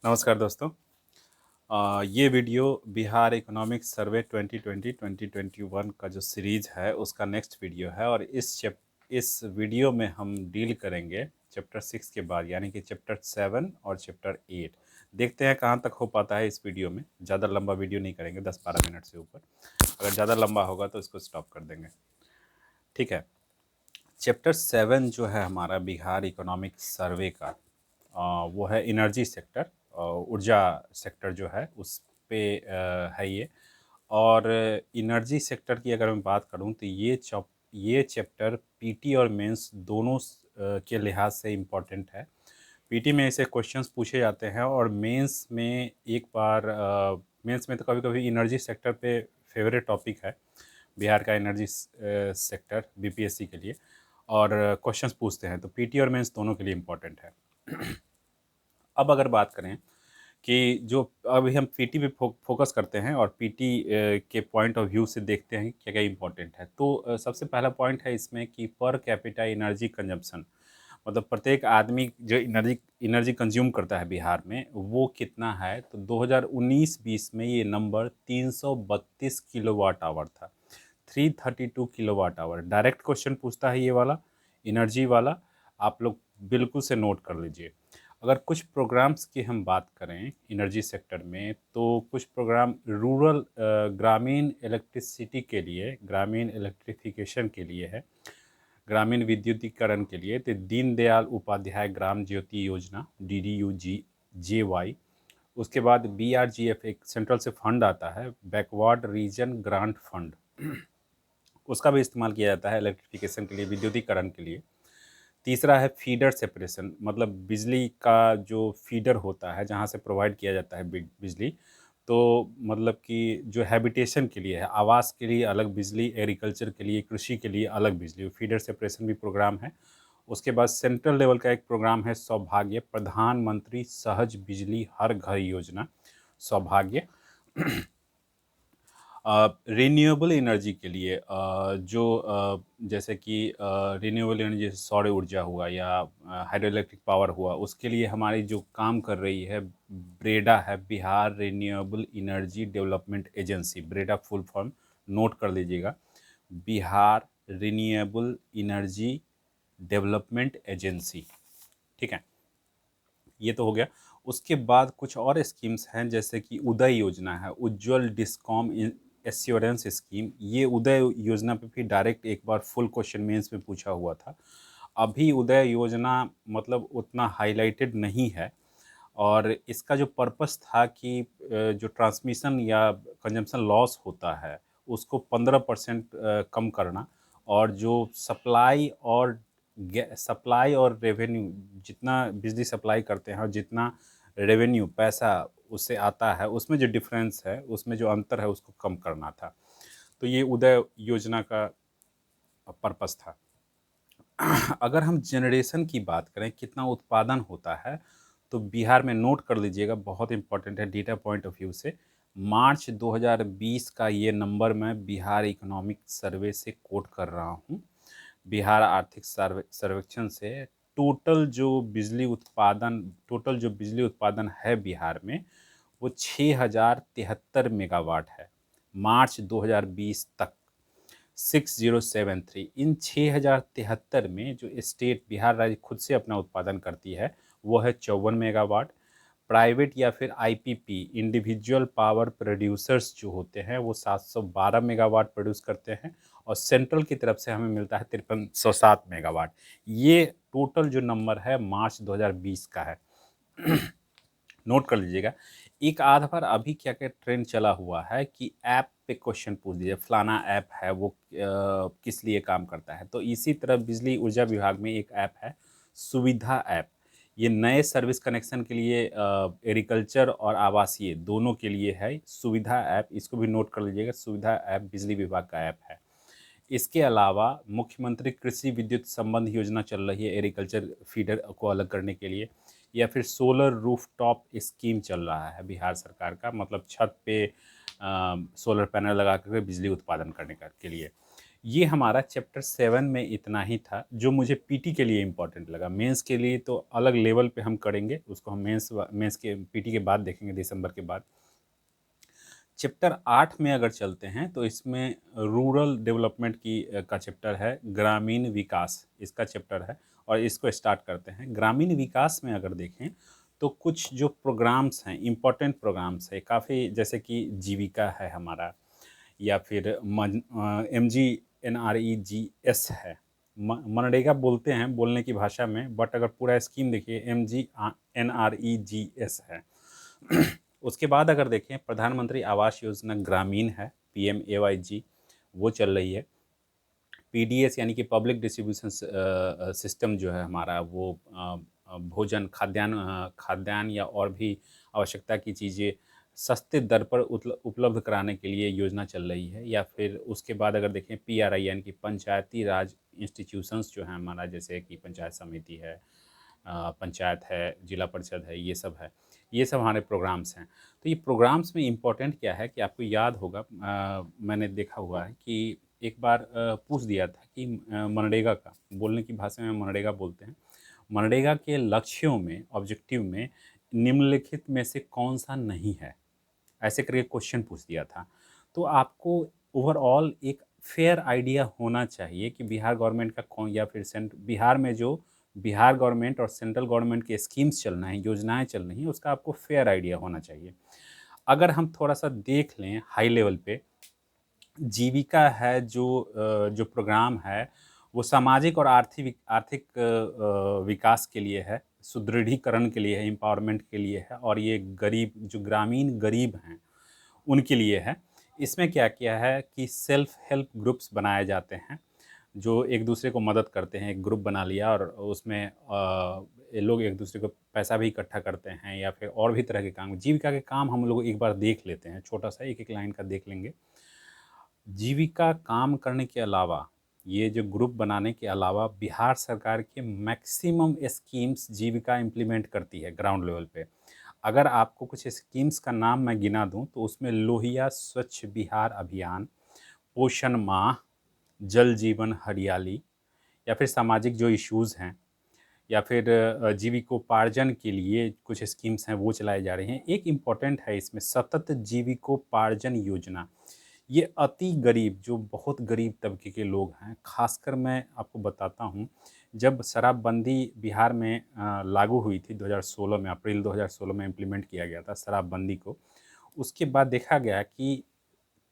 नमस्कार दोस्तों। ये वीडियो बिहार इकोनॉमिक सर्वे 2020-2021 का जो सीरीज़ है उसका नेक्स्ट वीडियो है और इस वीडियो में हम डील करेंगे चैप्टर 6 के बाद, यानी कि चैप्टर 7 और चैप्टर 8। देखते हैं कहाँ तक हो पाता है इस वीडियो में। ज़्यादा लंबा वीडियो नहीं करेंगे, 10-12 मिनट से ऊपर। अगर ज़्यादा लंबा होगा तो इसको स्टॉप कर देंगे। ठीक है। चैप्टर 7 जो है हमारा बिहार इकोनॉमिक सर्वे का, वो है एनर्जी सेक्टर, ऊर्जा सेक्टर जो है उस पे है ये। और एनर्जी सेक्टर की अगर मैं बात करूं तो ये चैप्टर पीटी और मेंस दोनों के लिहाज से इम्पॉर्टेंट है। पीटी में ऐसे क्वेश्चंस पूछे जाते हैं और मेंस में एक बार मेंस में तो कभी कभी एनर्जी सेक्टर पे फेवरेट टॉपिक है बिहार का, एनर्जी सेक्टर बीपीएससी के लिए। और क्वेश्चंस पूछते हैं तो पीटी और मेंस दोनों के लिए इम्पोर्टेंट है। अब अगर बात करें कि जो अभी हम पीटी पे फोकस करते हैं और पीटी के पॉइंट ऑफ व्यू से देखते हैं क्या क्या इम्पोर्टेंट है, तो सबसे पहला पॉइंट है इसमें कि पर कैपिटा एनर्जी कंजम्पशन, मतलब प्रत्येक आदमी जो एनर्जी एनर्जी कंज्यूम करता है बिहार में वो कितना है। तो 2019-20 में ये नंबर 332 किलोवाट आवर था। 332 किलोवाट आवर। डायरेक्ट क्वेश्चन पूछता है ये वाला, एनर्जी वाला। आप लोग बिल्कुल से नोट कर लीजिए। अगर कुछ प्रोग्राम्स की हम बात करें एनर्जी सेक्टर में, तो कुछ प्रोग्राम रूरल ग्रामीण इलेक्ट्रिसिटी के लिए, ग्रामीण इलेक्ट्रिफिकेशन के लिए है, ग्रामीण विद्युतीकरण के लिए। तो दीनदयाल उपाध्याय ग्राम ज्योति योजना, DDU-GJY। उसके बाद BRGF एक सेंट्रल से फंड आता है, बैकवर्ड रीजन ग्रांट फंड, उसका भी इस्तेमाल किया जाता है इलेक्ट्रिफिकेशन के लिए, विद्युतीकरण के लिए। तीसरा है फीडर सेपरेशन, मतलब बिजली का जो फीडर होता है जहाँ से प्रोवाइड किया जाता है बिजली, तो मतलब कि जो हैबिटेशन के लिए है, आवास के लिए अलग बिजली, एग्रीकल्चर के लिए, कृषि के लिए अलग बिजली, फीडर सेपरेशन भी प्रोग्राम है। उसके बाद सेंट्रल लेवल का एक प्रोग्राम है सौभाग्य, प्रधानमंत्री सहज बिजली हर घर योजना, सौभाग्य। रिन्यूएबल एनर्जी के लिए जो जैसे कि रिन्यूएबल एनर्जी जैसे सौर ऊर्जा हुआ या हाइड्रो इलेक्ट्रिक पावर हुआ, उसके लिए हमारी जो काम कर रही है ब्रेडा है, Bihar renewable energy development agency. Breda full form note कर लीजिएगा, Bihar renewable energy development agency. ठीक है, ये तो हो गया। उसके बाद कुछ और स्कीम्स हैं जैसे कि उदय योजना है, उज्ज्वल डिस्कॉम एश्योरेंस स्कीम। ये उदय योजना पे भी डायरेक्ट एक बार फुल क्वेश्चन मेंस में पूछा हुआ था। अभी उदय योजना मतलब उतना हाईलाइटेड नहीं है, और इसका जो पर्पस था कि जो ट्रांसमिशन या कंजम्पशन लॉस होता है उसको 15% कम करना, और जो सप्लाई और रेवेन्यू, जितना बिजली सप्लाई करते हैं और जितना रेवेन्यू पैसा उससे आता है, उसमें जो डिफरेंस है, उसमें जो अंतर है, उसको कम करना था। तो ये उदय योजना का पर्पस था। अगर हम जनरेशन की बात करें, कितना उत्पादन होता है, तो बिहार में नोट कर लीजिएगा, बहुत इंपॉर्टेंट है डेटा पॉइंट ऑफ व्यू से। मार्च 2020 का ये नंबर मैं बिहार इकोनॉमिक सर्वे से कोट कर रहा हूँ, बिहार आर्थिक सर्वेक्षण से। टोटल जो बिजली उत्पादन है बिहार में, वो 6073 मेगावाट है मार्च 2020 तक। 6073। इन 6073 में जो स्टेट बिहार राज्य खुद से अपना उत्पादन करती है वो है 54 मेगावाट। प्राइवेट या फिर आईपीपी, इंडिविजुअल पावर प्रोड्यूसर्स जो होते हैं, वो 712 मेगावाट प्रोड्यूस करते हैं, और सेंट्रल की तरफ से हमें मिलता है 5307 मेगावाट। ये टोटल जो नंबर है मार्च 2020 का है। नोट कर लीजिएगा। एक आध बार अभी क्या क्या ट्रेंड चला हुआ है कि ऐप पे क्वेश्चन पूछ दीजिए, फलाना ऐप है वो किस लिए काम करता है। तो इसी तरह बिजली ऊर्जा विभाग में एक ऐप है सुविधा ऐप। ये नए सर्विस कनेक्शन के लिए, एग्रीकल्चर और आवासीय दोनों के लिए है सुविधा ऐप, इसको भी नोट कर लीजिएगा। सुविधा ऐप बिजली विभाग का ऐप है। इसके अलावा मुख्यमंत्री कृषि विद्युत संबंध योजना चल रही है एग्रीकल्चर फीडर को अलग करने के लिए, या फिर सोलर रूफटॉप स्कीम चल रहा है बिहार सरकार का, मतलब छत पे सोलर पैनल लगा कर बिजली उत्पादन करने के लिए। ये हमारा चैप्टर 7 में इतना ही था जो मुझे पीटी के लिए इम्पोर्टेंट लगा। मेंस के लिए तो अलग लेवल पे हम करेंगे, उसको हम मेंस के पीटी के बाद देखेंगे, दिसंबर के बाद। चैप्टर 8 में अगर चलते हैं तो इसमें रूरल डेवलपमेंट का चैप्टर है, ग्रामीण विकास इसका चैप्टर है, और इसको स्टार्ट करते हैं। ग्रामीण विकास में अगर देखें तो कुछ जो प्रोग्राम्स हैं, इम्पोर्टेंट प्रोग्राम्स है काफ़ी, जैसे कि जीविका है हमारा, या फिर MGNREGS है, मनरेगा बोलते हैं बोलने की भाषा में, बट अगर पूरा स्कीम देखिए MGNREGS है। उसके बाद अगर देखें प्रधानमंत्री आवास योजना ग्रामीण है, PMAYG, वो चल रही है। PDS यानी कि पब्लिक डिस्ट्रीब्यूशन सिस्टम जो है हमारा, वो भोजन, खाद्यान्न या और भी आवश्यकता की चीज़ें सस्ते दर पर उपलब्ध कराने के लिए योजना चल रही है। या फिर उसके बाद अगर देखें PRI यानी कि पंचायती राज इंस्टीट्यूशंस जो हैं हमारा, जैसे कि पंचायत समिति है, पंचायत है, जिला परिषद है, ये सब है, ये सब हमारे प्रोग्राम्स हैं। तो ये प्रोग्राम्स में इम्पोर्टेंट क्या है कि आपको याद होगा, मैंने देखा हुआ है कि एक बार पूछ दिया था कि मनरेगा का, बोलने की भाषा में मनरेगा बोलते हैं, मनरेगा के लक्ष्यों में, ऑब्जेक्टिव में निम्नलिखित में से कौन सा नहीं है, ऐसे करके क्वेश्चन पूछ दिया था। तो आपको ओवरऑल एक फेयर आइडिया होना चाहिए कि बिहार गवर्नमेंट का कौन, या फिर बिहार में जो बिहार गवर्नमेंट और सेंट्रल गवर्नमेंट के स्कीम्स चल रहे हैं, योजनाएं चल रही हैं, उसका आपको फेयर आइडिया होना चाहिए। अगर हम थोड़ा सा देख लें हाई लेवल पे, जीविका है जो प्रोग्राम है, वो सामाजिक और आर्थिक आर्थिक विकास के लिए है, सुदृढ़ीकरण के लिए है, एम्पावरमेंट के लिए है, और ये गरीब, जो ग्रामीण गरीब हैं उनके लिए है। इसमें क्या किया है कि सेल्फ हेल्प ग्रुप्स बनाए जाते हैं जो एक दूसरे को मदद करते हैं। एक ग्रुप बना लिया और उसमें ये लोग एक दूसरे को पैसा भी इकट्ठा करते हैं, या फिर और भी तरह के काम, जीविका के काम हम लोग एक बार देख लेते हैं, छोटा सा एक एक लाइन का देख लेंगे। जीविका काम करने के अलावा, ये जो ग्रुप बनाने के अलावा, बिहार सरकार के मैक्सिमम स्कीम्स जीविका इम्प्लीमेंट करती है ग्राउंड लेवल पे। अगर आपको कुछ स्कीम्स का नाम मैं गिना दूं तो उसमें लोहिया स्वच्छ बिहार अभियान, पोषण माह, जल जीवन हरियाली, या फिर सामाजिक जो इश्यूज़ हैं, या फिर जीविकोपार्जन के लिए कुछ स्कीम्स हैं वो चलाई जा रही हैं। एक इम्पॉर्टेंट है इसमें सतत जीविकोपार्जन योजना। ये अति गरीब, जो बहुत गरीब तबके के लोग हैं, खासकर मैं आपको बताता हूँ, जब शराबबंदी बिहार में लागू हुई थी 2016 में, अप्रैल 2016 में इम्प्लीमेंट किया गया था शराबबंदी को। उसके बाद देखा गया कि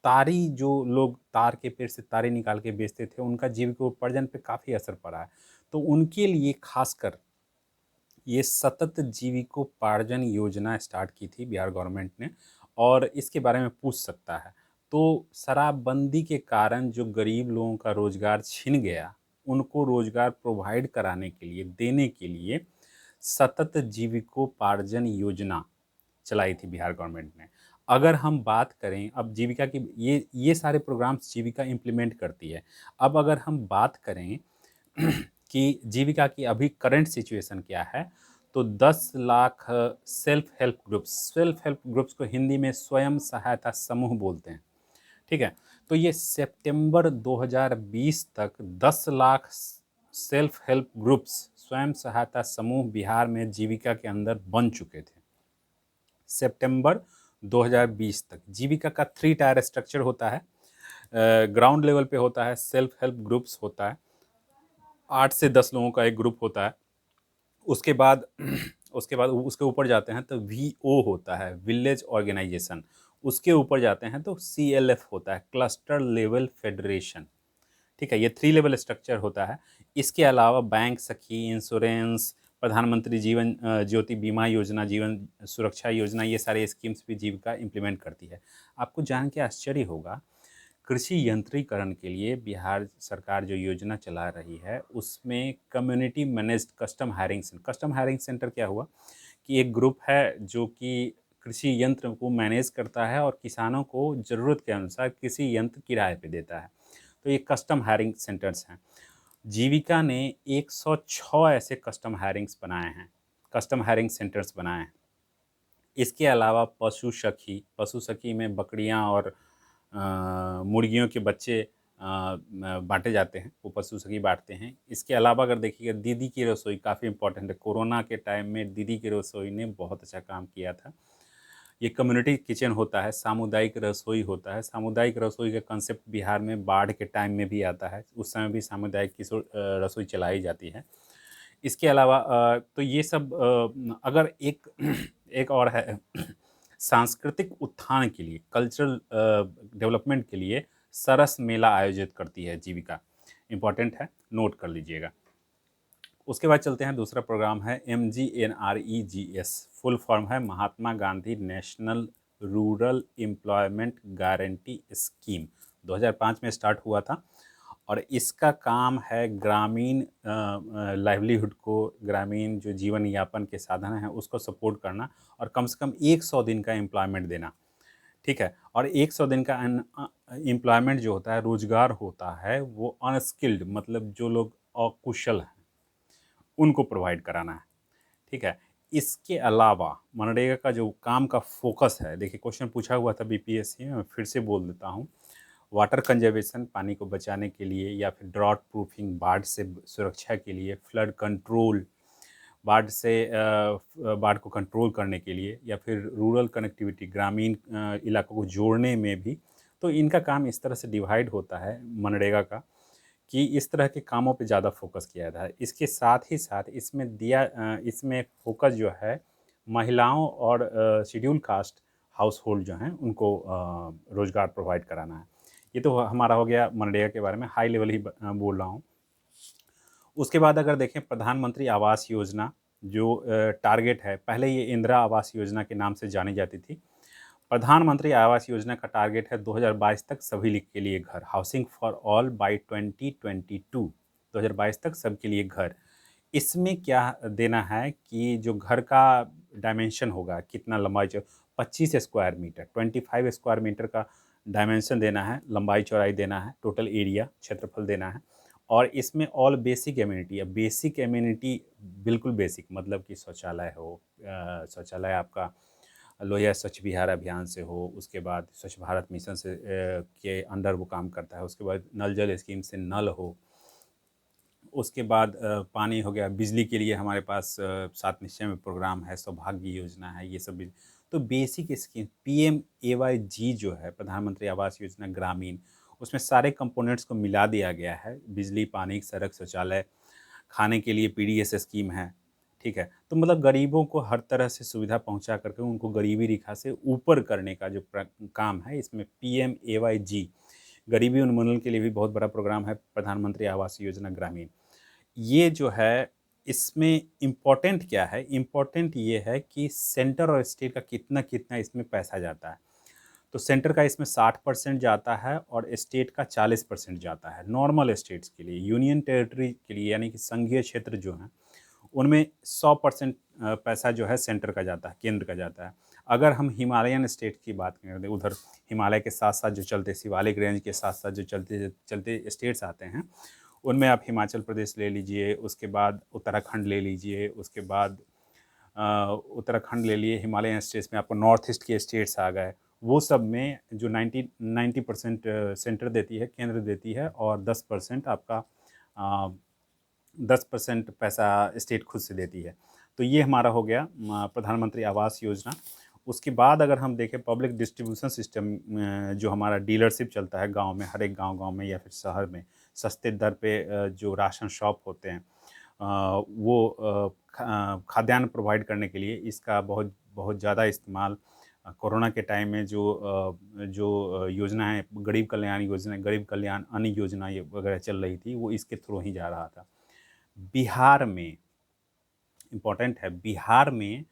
तारी, जो लोग तार के पेड़ से तारी निकाल के बेचते थे, उनका जीविकोपार्जन पे काफ़ी असर पड़ा है। तो उनके लिए खासकर ये सतत जीविकोपार्जन योजना स्टार्ट की थी बिहार गवर्नमेंट ने, और इसके बारे में पूछ सकता है। तो शराबबंदी के कारण जो गरीब लोगों का रोजगार छिन गया, उनको रोजगार प्रोवाइड कराने के लिए, देने के लिए सतत जीविकोपार्जन योजना चलाई थी बिहार गवर्नमेंट ने। अगर हम बात करें अब जीविका की, ये सारे प्रोग्राम्स जीविका इम्प्लीमेंट करती है। अब अगर हम बात करें कि जीविका की अभी करंट सिचुएशन क्या है, तो 10 लाख सेल्फ हेल्प ग्रुप्स को हिंदी में स्वयं सहायता समूह बोलते हैं, ठीक है। तो ये सितंबर 2020 तक 10 लाख सेल्फ हेल्प ग्रुप्स, स्वयं सहायता समूह बिहार में जीविका के अंदर बन चुके थे। सितंबर 2020 तक जीविका का 3 टायर स्ट्रक्चर होता है। ग्राउंड लेवल पे होता है, सेल्फ हेल्प ग्रुप्स होता है, 8 से 10 लोगों का एक ग्रुप होता है। उसके बाद उसके ऊपर जाते हैं तो VO होता है, विलेज ऑर्गेनाइजेशन। उसके ऊपर जाते हैं तो CLF होता है, क्लस्टर लेवल फेडरेशन, ठीक है। ये 3 लेवल स्ट्रक्चर होता है। इसके अलावा बैंक सखी, इंश्योरेंस, प्रधानमंत्री जीवन ज्योति बीमा योजना, जीवन सुरक्षा योजना, ये सारे स्कीम्स भी जीविका इम्प्लीमेंट करती है। आपको जान के आश्चर्य होगा, कृषि यंत्रीकरण के लिए बिहार सरकार जो योजना चला रही है, उसमें community managed custom hiring centre क्या हुआ कि एक ग्रुप है जो कि कृषि यंत्र को मैनेज करता है और किसानों को ज़रूरत के अनुसार कृषि यंत्र किराए पे देता है। तो ये कस्टम हायरिंग सेंटर्स हैं। जीविका ने 106 ऐसे कस्टम हायरिंग्स बनाए हैं, कस्टम हायरिंग सेंटर्स बनाए हैं। इसके अलावा पशु सखी में बकरियां और मुर्गियों के बच्चे बांटे जाते हैं, वो पशु सखी बांटते हैं। इसके अलावा अगर देखिएगा दीदी की रसोई काफ़ी इम्पोर्टेंट है। कोरोना के टाइम में दीदी की रसोई ने बहुत अच्छा काम किया था। ये कम्युनिटी किचन होता है, सामुदायिक रसोई होता है। सामुदायिक रसोई का कंसेप्ट बिहार में बाढ़ के टाइम में भी आता है, उस समय भी सामुदायिक रसोई चलाई जाती है। इसके अलावा तो ये सब अगर एक एक और है सांस्कृतिक उत्थान के लिए, कल्चरल डेवलपमेंट के लिए सरस मेला आयोजित करती है जीविका। इम्पॉर्टेंट है, नोट कर लीजिएगा। उसके बाद चलते हैं, दूसरा प्रोग्राम है MGNREGS, फुल फॉर्म है Mahatma Gandhi national rural employment guarantee scheme. 2005 में स्टार्ट हुआ था और इसका काम है ग्रामीण लाइवलीहुड को, ग्रामीण जो जीवन यापन के साधन हैं उसको सपोर्ट करना और कम से कम 100 दिन का एम्प्लॉयमेंट देना। ठीक है, और 100 दिन का एम्प्लॉयमेंट जो होता है, रोजगार होता है, वो अनस्किल्ड मतलब जो लोग अकुशल हैं उनको प्रोवाइड कराना है। ठीक है, इसके अलावा मनरेगा का जो काम का फोकस है, देखिए क्वेश्चन पूछा हुआ था बीपीएससी में, मैं फिर से बोल देता हूँ। वाटर कंजर्वेशन, पानी को बचाने के लिए, या फिर ड्रॉट प्रूफिंग, बाढ़ से सुरक्षा के लिए, फ्लड कंट्रोल, बाढ़ को कंट्रोल करने के लिए, या फिर रूरल कनेक्टिविटी, ग्रामीण इलाकों को जोड़ने में भी। तो इनका काम इस तरह से डिवाइड होता है मनरेगा का कि इस तरह के कामों पे ज़्यादा फोकस किया जाता है। इसके साथ ही साथ इसमें फोकस जो है महिलाओं और शेड्यूल कास्ट हाउस होल्ड जो हैं उनको रोज़गार प्रोवाइड कराना है। ये तो हमारा हो गया मनरेगा के बारे में, हाई लेवल ही बोल रहा हूँ। उसके बाद अगर देखें प्रधानमंत्री आवास योजना, जो टारगेट है, पहले ये इंदिरा आवास योजना के नाम से जानी जाती थी। प्रधानमंत्री आवास योजना का टारगेट है 2022 तक सभी के लिए घर, हाउसिंग फॉर ऑल बाय 2022, 2022 तक सबके लिए घर। इसमें क्या देना है कि जो घर का डायमेंशन होगा, कितना लंबाई 25 स्क्वायर मीटर, 25 स्क्वायर मीटर का डायमेंशन देना है, लंबाई चौड़ाई देना है, टोटल एरिया क्षेत्रफल देना है। और इसमें ऑल बेसिक एम्यूनिटी, अब बेसिक एम्यूनिटी बिल्कुल बेसिक मतलब कि शौचालय हो, शौचालय आपका लोहिया स्वच्छ बिहार अभियान से हो, उसके बाद स्वच्छ भारत मिशन से के अंडर वो काम करता है, उसके बाद नल जल स्कीम से नल हो, उसके बाद पानी हो गया, बिजली के लिए हमारे पास 7 निश्चय में प्रोग्राम है, सौभाग्य योजना है, ये सब भी। तो बेसिक स्कीम PMAYG जो है, प्रधानमंत्री आवास योजना ग्रामीण, उसमें सारे कंपोनेंट्स को मिला दिया गया है। बिजली, पानी, सड़क, शौचालय, खाने के लिए PDS स्कीम है। ठीक है, तो मतलब गरीबों को हर तरह से सुविधा पहुंचा करके उनको गरीबी रेखा से ऊपर करने का जो काम है, इसमें PMAYG गरीबी उन्मूलन के लिए भी बहुत बड़ा प्रोग्राम है, प्रधानमंत्री आवास योजना ग्रामीण। ये जो है, इसमें इम्पोर्टेंट क्या है, इम्पोर्टेंट ये है कि सेंटर और स्टेट का कितना कितना इसमें पैसा जाता है। तो सेंटर का इसमें 60% जाता है और स्टेट का 40% जाता है नॉर्मल स्टेट्स के लिए। यूनियन टेरिटरी के लिए यानी कि संघीय क्षेत्र जो हैं उनमें 100% पैसा जो है सेंटर का जाता है, केंद्र का जाता है। अगर हम हिमालयन स्टेट की बात करें, उधर हिमालय के साथ साथ जो चलते, शिवालिक रेंज के साथ साथ जो चलते चलते स्टेट्स आते हैं, उनमें आप हिमाचल प्रदेश ले लीजिए, उसके बाद उत्तराखंड ले लीजिए, उसके बाद उत्तराखंड ले लिए, हिमालयन स्टेट्स में आपको नॉर्थ ईस्ट के स्टेट्स आ गए। वो सब में जो 90% सेंटर देती है, केंद्र देती है, और 10% आपका 10% पैसा स्टेट खुद से देती है। तो ये हमारा हो गया प्रधानमंत्री आवास योजना। उसके बाद अगर हम देखें पब्लिक डिस्ट्रीब्यूशन सिस्टम, जो हमारा डीलरशिप चलता है गांव में, हर एक गांव में या फिर शहर में सस्ते दर पे जो राशन शॉप होते हैं, वो खाद्यान्न प्रोवाइड करने के लिए इसका बहुत बहुत ज़्यादा इस्तेमाल कोरोना के टाइम में जो योजनाएं, गरीब कल्याण योजना, गरीब कल्याण अन्न योजना ये वगैरह चल रही थी, वो इसके थ्रू ही जा रहा था। बिहार में इम्पोर्टेंट है, बिहार में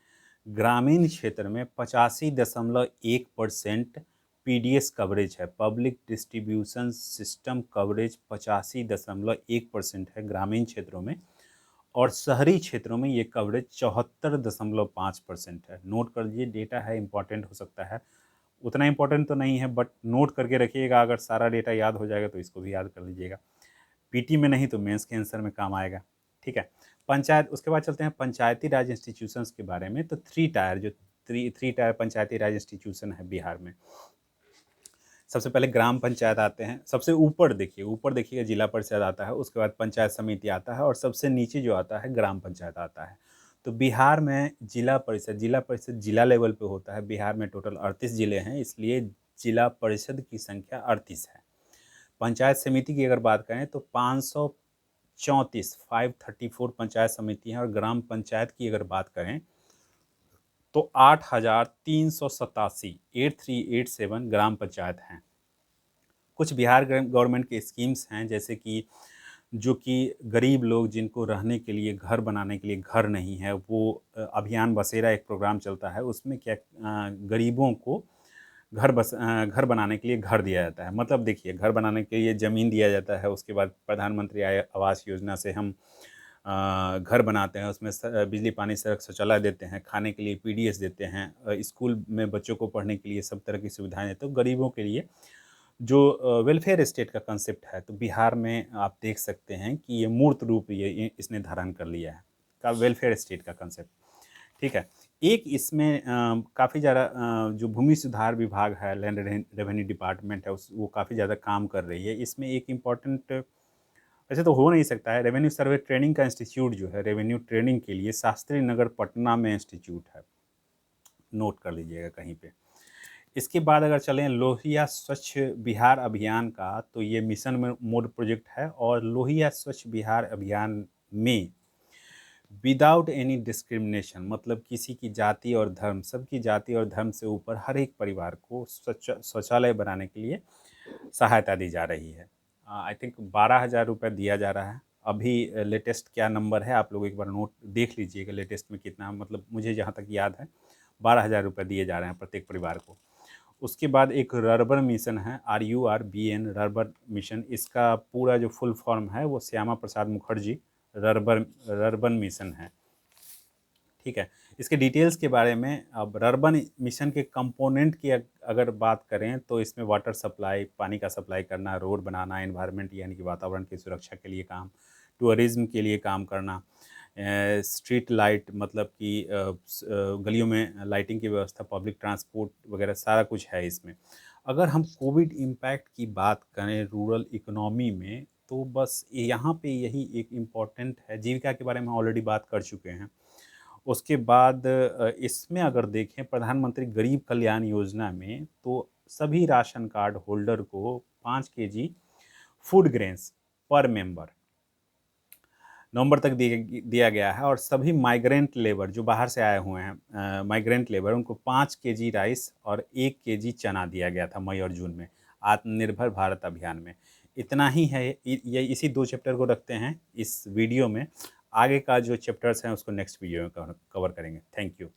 ग्रामीण क्षेत्र में 85.1% PDS कवरेज है, पब्लिक डिस्ट्रीब्यूशन सिस्टम कवरेज 85.1% है ग्रामीण क्षेत्रों में, और शहरी क्षेत्रों में ये कवरेज 74.5% है। नोट कर लीजिए, डेटा है, इंपॉर्टेंट हो सकता है, उतना इंपॉर्टेंट तो नहीं है बट नोट करके रखिएगा। अगर सारा डेटा याद हो जाएगा तो इसको भी याद कर लीजिएगा, पीटी में नहीं तो मेंस के आंसर में काम आएगा। ठीक है, पंचायत, उसके बाद चलते हैं पंचायती राज इंस्टीट्यूशंस के बारे में। तो थ्री टायर पंचायती राज इंस्टीट्यूशन है बिहार में। सबसे पहले ग्राम पंचायत आते हैं, सबसे ऊपर देखिएगा जिला परिषद आता है, उसके बाद पंचायत समिति आता है और सबसे नीचे जो आता है ग्राम पंचायत आता है। तो बिहार में जिला परिषद जिला लेवल पे होता है। बिहार में टोटल 38 ज़िले हैं, इसलिए जिला परिषद की संख्या 38 है। पंचायत समिति की अगर बात करें तो 534 पंचायत समिति हैं और ग्राम पंचायत की अगर बात करें तो 8387 ग्राम पंचायत हैं। कुछ बिहार गवर्नमेंट के स्कीम्स हैं, जैसे कि जो कि गरीब लोग जिनको रहने के लिए, घर बनाने के लिए घर नहीं है, वो अभियान बसेरा एक प्रोग्राम चलता है, उसमें क्या गरीबों को घर बनाने के लिए घर दिया जाता है। मतलब देखिए, घर बनाने के लिए ज़मीन दिया जाता है, उसके बाद प्रधानमंत्री आवास योजना से हम घर बनाते हैं, उसमें बिजली पानी सड़क शौचालय देते हैं, खाने के लिए पीडीएस देते हैं, स्कूल में बच्चों को पढ़ने के लिए सब तरह की सुविधाएं देते हैं। तो गरीबों के लिए जो वेलफेयर स्टेट का कंसेप्ट है, तो बिहार में आप देख सकते हैं कि ये मूर्त रूप इसने धारण कर लिया है, का वेलफेयर स्टेट का कंसेप्ट। ठीक है। एक इसमें काफ़ी ज़्यादा जो भूमि सुधार विभाग है, लैंड रेवेन्यू डिपार्टमेंट है, वो काफ़ी ज़्यादा काम कर रही है। इसमें एक इम्पॉर्टेंट, वैसे तो हो नहीं सकता है, रेवेन्यू सर्वे ट्रेनिंग का इंस्टीट्यूट जो है रेवेन्यू ट्रेनिंग के लिए शास्त्री नगर पटना में इंस्टीट्यूट है, नोट कर लीजिएगा कहीं पे। इसके बाद अगर चलें लोहिया स्वच्छ बिहार अभियान का, तो ये मिशन मोड प्रोजेक्ट है और लोहिया स्वच्छ बिहार अभियान में विदाउट एनी डिस्क्रिमिनेशन, मतलब किसी की जाति और धर्म, सबकी जाति और धर्म से ऊपर हर एक परिवार को शौचालय बनाने के लिए सहायता दी जा रही है। आई थिंक 12,000 रुपये दिया जा रहा है। अभी लेटेस्ट क्या नंबर है आप लोग एक बार नोट देख लीजिएगा, लेटेस्ट में कितना, मतलब मुझे जहाँ तक याद है 12,000 रुपये दिए जा रहे हैं प्रत्येक परिवार को। उसके बाद एक रर्बन मिशन है, RURBN, रर्बन मिशन। इसका पूरा जो फुल फॉर्म है वो श्यामा प्रसाद मुखर्जी रर्बन मिशन है। ठीक है। इसके डिटेल्स के बारे में, अब रर्बन मिशन के कंपोनेंट की अगर बात करें तो इसमें वाटर सप्लाई, पानी का सप्लाई करना, रोड बनाना, एनवायरनमेंट यानी कि वातावरण की सुरक्षा के लिए काम, टूरिज्म के लिए काम करना, स्ट्रीट लाइट मतलब कि गलियों में लाइटिंग की व्यवस्था, पब्लिक ट्रांसपोर्ट वगैरह सारा कुछ है इसमें। अगर हम कोविड इम्पैक्ट की बात करें रूरल इकोनॉमी में, तो बस यहाँ पे यही एक इम्पॉर्टेंट है। जीविका के बारे में ऑलरेडी बात कर चुके हैं। उसके बाद इसमें अगर देखें प्रधानमंत्री गरीब कल्याण योजना में, तो सभी राशन कार्ड होल्डर को 5 केजी फूड ग्रेन्स पर मेंबर नवंबर तक दिया गया है। और सभी माइग्रेंट लेबर जो बाहर से आए हुए हैं, माइग्रेंट लेबर, उनको 5 केजी राइस और 1 केजी चना दिया गया था मई और जून में आत्मनिर्भर भारत अभियान में। इतना ही है, ये इसी 2 चैप्टर को रखते हैं इस वीडियो में। आगे का जो चैप्टर्स हैं उसको नेक्स्ट वीडियो में कवर करेंगे। Thank you.